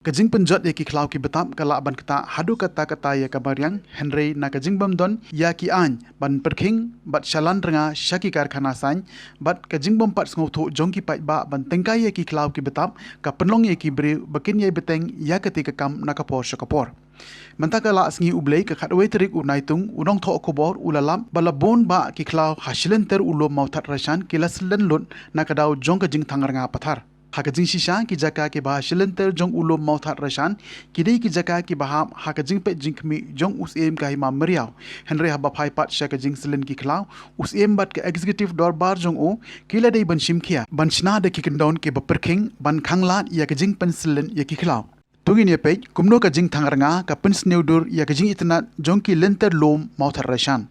Kajing penjot ya ki klau ki betap kala ban kata hadu kata-kata ya ka mariang Henry na kajing bamdon ya ki an ban perking bat shalan Rnga syaki karkhana san bat kajing bom pat ngotho jong ki pat ba ban tengkai ya ki klau ki betap ka penlong ya ki beri bakin ya beteng ya ketika kam nakapor syakapor. Mentaka la sengi ublei ke khatwe terik unaitung unong tho kobor ulalam balabon ba ki klau hasilen ter ulo Mawphor rashan kilaslen lun nakadau jong ka jingthang Rnga pathar. Hakajing sisa ki jaka ki bah silenter jong ulo Mawphor rashan kidai ki jaka ki baham hakajing pet jingkmi jong usem ka hima meriau Henry haba phai pat syakajing silen ki klau usem bat ke executive dorbar jong o kila dei ban shimkhia ban chna de ki kendon ki baperking ban khanglat ya kajing pensilen ya ki klau tungin ya pej kumno ka jingthang Rnga ka pensneudur ya kajing itna jong ki lenter lom Mawphor rashan